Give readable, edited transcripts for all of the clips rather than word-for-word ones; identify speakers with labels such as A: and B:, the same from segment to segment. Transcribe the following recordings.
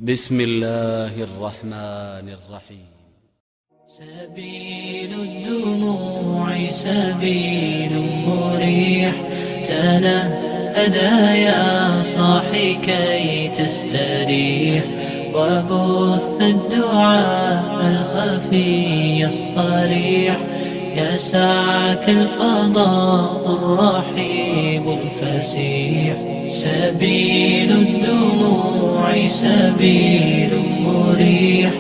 A: بسم الله الرحمن الرحيم.
B: سبيل الدموع سبيل مريح، تنهدى يا صاحي كي تستريح، وبث الدعاء الخفي الصريح، يسعك الفضاء الرحيب الفسيح. سبيل الدموع سبيل مريح،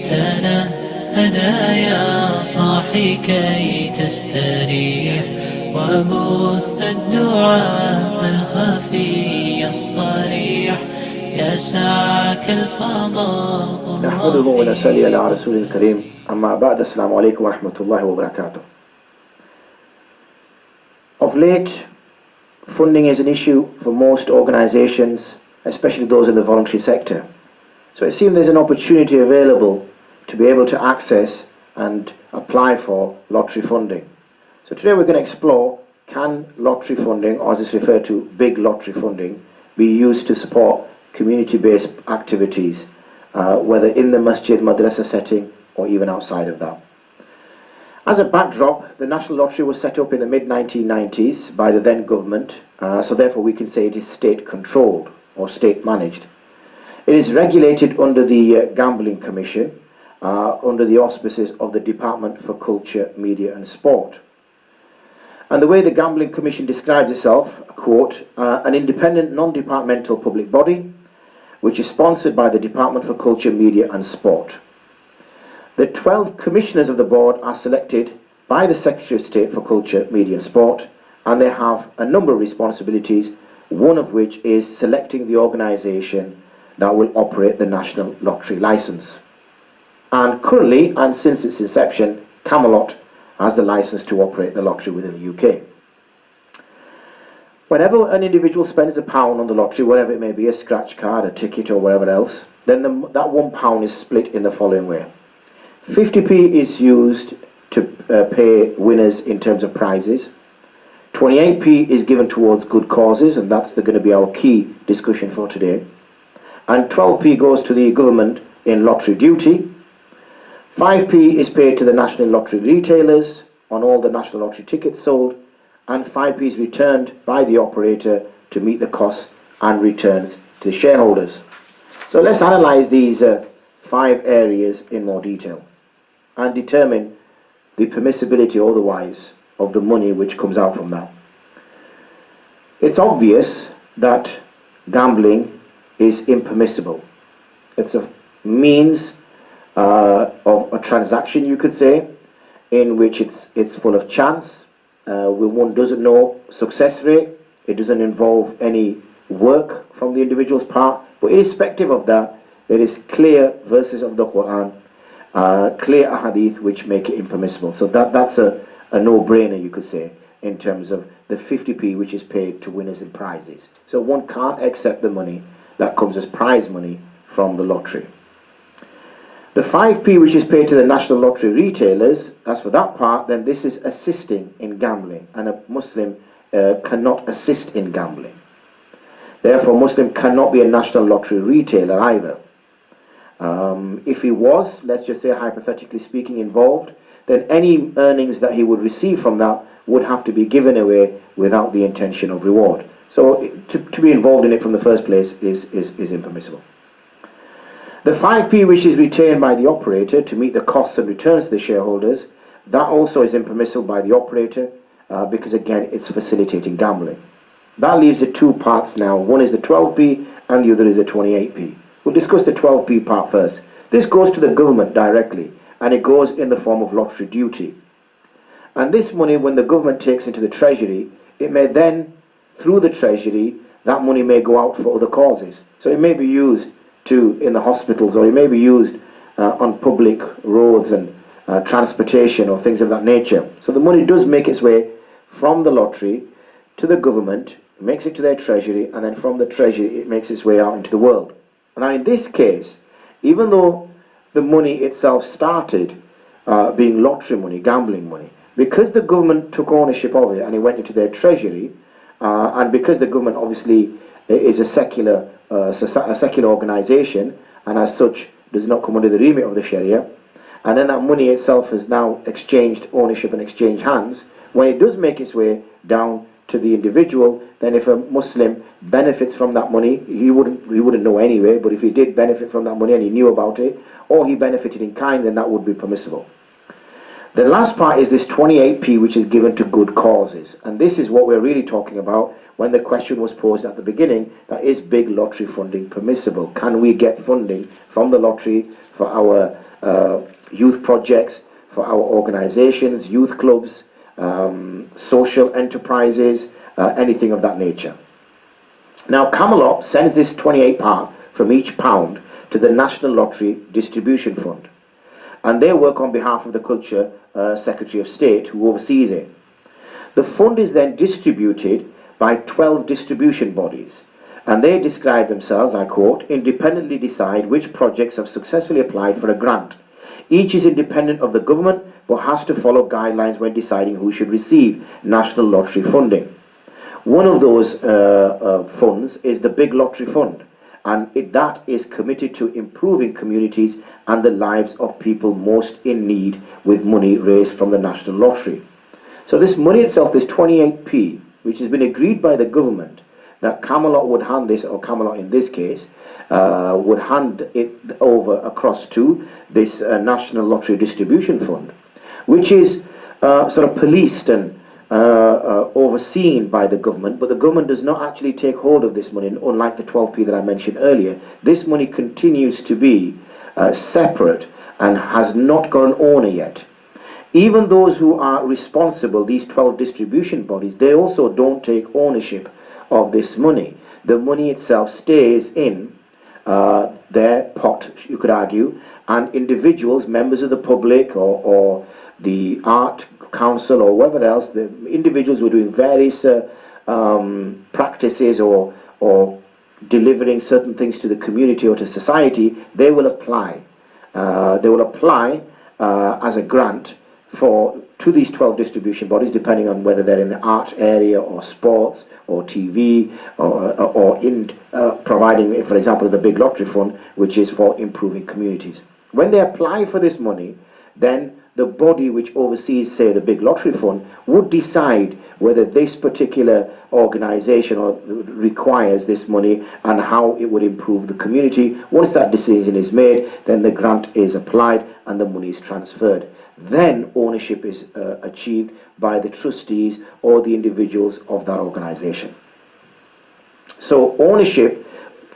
B: تنهدى يا صاحي كي تستريح، وبث الدعاء الخفي الصريح، يسعك الفضاء.
C: نحمده ونصلي على رسول الكريم. أما بعد. السلام عليكم ورحمة الله وبركاته. Of late, funding is an issue for most organizations, especially those in the voluntary sector. So it seems there's an opportunity available to be able to access and apply for lottery funding. So today we're going to explore, can lottery funding, or as it's referred to, big lottery funding, be used to support community-based activities, whether in the masjid, madrasa setting, or even outside of that. As a backdrop, the National Lottery was set up in the mid-1990s by the then government, so therefore we can say it is state-controlled or state-managed. It is regulated under the Gambling Commission, under the auspices of the Department for Culture, Media and Sport. And the way the Gambling Commission describes itself, quote, an independent non-departmental public body which is sponsored by the Department for Culture, Media and Sport. The 12 commissioners of the board are selected by the Secretary of State for Culture, Media and Sport, and they have a number of responsibilities, one of which is selecting the organisation that will operate the National Lottery licence. And currently, and since its inception, Camelot has the licence to operate the lottery within the UK. Whenever an individual spends £1 on the lottery, whatever it may be, a scratch card, a ticket or whatever else, then that £1 is split in the following way. 50p is used to pay winners in terms of prizes. 28p is given towards good causes, and that's going to be our key discussion for today. And 12p goes to the government in lottery duty. 5p is paid to the National Lottery retailers on all the National Lottery tickets sold, and 5p is returned by the operator to meet the costs and returns to the shareholders. So let's analyse these 5 areas in more detail and determine the permissibility or otherwise of the money which comes out from that. It's obvious that gambling is impermissible. It's a means of a transaction, you could say, in which it's full of chance, where one doesn't know success rate, it doesn't involve any work from the individual's part, but irrespective of that, there is clear verses of the Quran, clear ahadith which make it impermissible. So that's a no-brainer, you could say, in terms of the 50p which is paid to winners and prizes. So one can't accept the money that comes as prize money from the lottery. The 5p which is paid to the National Lottery retailers, as for that part, then this is assisting in gambling, and a Muslim cannot assist in gambling. Therefore, a Muslim cannot be a National Lottery retailer either. If he was, let's just say hypothetically speaking, involved, then any earnings that he would receive from that would have to be given away without the intention of reward. So to be involved in it from the first place is impermissible. The 5p which is retained by the operator to meet the costs and returns to the shareholders, that also is impermissible by the operator because again it's facilitating gambling. That leaves the 2 parts now. One is the 12p and the other is the 28p. We'll discuss the 12p part first. This goes to the government directly, and it goes in the form of lottery duty. And this money, when the government takes into the treasury, it may then, through the treasury, that money may go out for other causes. So it may be used in the hospitals, or it may be used on public roads and transportation or things of that nature. So the money does make its way from the lottery to the government, makes it to their treasury, and then from the treasury it makes its way out into the world. Now in this case, even though the money itself started being lottery money, gambling money, because the government took ownership of it and it went into their treasury, and because the government obviously is a secular organisation, and as such does not come under the remit of the Sharia, and then that money itself has now exchanged ownership and exchanged hands, when it does make its way down to the individual, then if a Muslim benefits from that money, he wouldn't know anyway, but if he did benefit from that money and he knew about it, or he benefited in kind, then that would be permissible. The last part is this 28p, which is given to good causes, and this is what we're really talking about when the question was posed at the beginning, that is big lottery funding permissible? Can we get funding from the lottery for our youth projects, for our organizations, youth clubs, social enterprises, anything of that nature? Now Camelot sends this 28p from each pound to the National Lottery Distribution Fund, and they work on behalf of the Culture Secretary of State, who oversees it. The fund is then distributed by 12 distribution bodies, and they describe themselves, I quote, independently decide which projects have successfully applied for a grant. Each is independent of the government but has to follow guidelines when deciding who should receive national lottery funding. One of those funds is the Big Lottery Fund, and that is committed to improving communities and the lives of people most in need with money raised from the National Lottery. So this money itself, this 28p, which has been agreed by the government, that Camelot would hand this, or Camelot in this case, would hand it over across to this National Lottery Distribution Fund, which is sort of policed and overseen by the government, but the government does not actually take hold of this money. Unlike the 12p that I mentioned earlier, this money continues to be separate and has not got an owner yet. Even those who are responsible, these 12 distribution bodies, they also don't take ownership of this money. The money itself stays in their pot, you could argue, and individuals, members of the public or the art council or whatever else, the individuals who are doing various practices or delivering certain things to the community or to society, they will apply. They will apply as a grant to these 12 distribution bodies, depending on whether they're in the art area or sports or TV or in providing, for example, the Big Lottery Fund, which is for improving communities. When they apply for this money, then the body which oversees, say, the Big Lottery Fund would decide whether this particular organization requires this money and how it would improve the community. Once that decision is made, then the grant is applied and the money is transferred. Then ownership is achieved by the trustees or the individuals of that organization. So ownership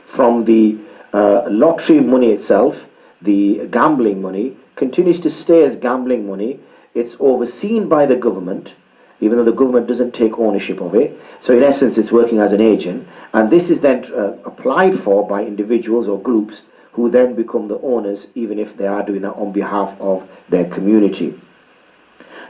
C: from the lottery money itself, the gambling money, continues to stay as gambling money. It's overseen by the government, even though the government doesn't take ownership of it. So in essence, it's working as an agent, and this is then applied for by individuals or groups who then become the owners, even if they are doing that on behalf of their community.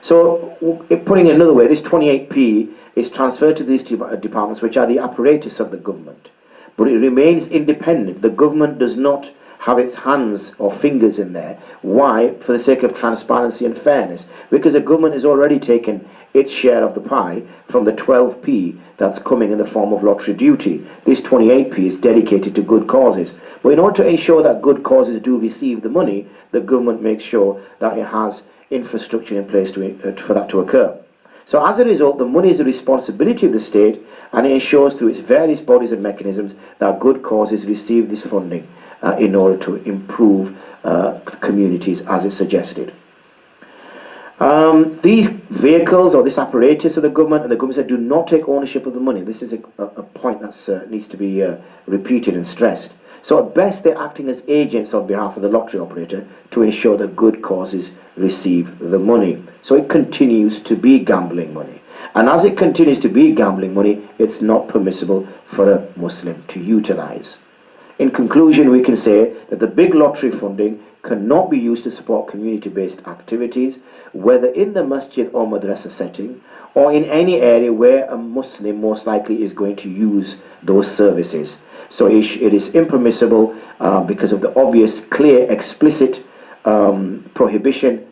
C: So putting it another way, this 28p is transferred to these departments, which are the apparatus of the government, but it remains independent. The government does not have its hands or fingers in there. Why? For the sake of transparency and fairness, because the government has already taken its share of the pie from the 12p that's coming in the form of lottery duty. This 28p is dedicated to good causes. But in order to ensure that good causes do receive the money, the government makes sure that it has infrastructure in place for that to occur. So as a result, the money is the responsibility of the state, and it ensures through its various bodies and mechanisms that good causes receive this funding in order to improve communities as it's suggested. These vehicles or this apparatus of the government, and the government said, do not take ownership of the money. This is a point that needs to be repeated and stressed. So at best, they're acting as agents on behalf of the lottery operator to ensure that good causes receive the money. So it continues to be gambling money. And as it continues to be gambling money, it's not permissible for a Muslim to utilize. In conclusion, we can say that the big lottery funding cannot be used to support community-based activities, whether in the masjid or madrasa setting, or in any area where a Muslim most likely is going to use those services. So it is impermissible because of the obvious, clear, explicit prohibition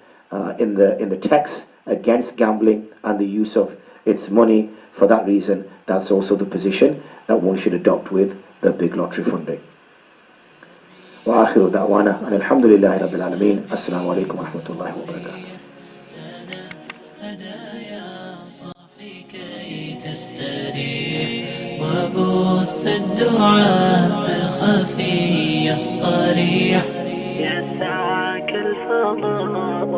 C: in the text against gambling and the use of its money. For that reason, that's also the position that one should adopt with the big lottery funding. وآخر دعوانا أن الحمد لله رب العالمين. السلام عليكم ورحمة الله وبركاته.
B: وبث الدعاء الخفي الصريح يسعك الفضاء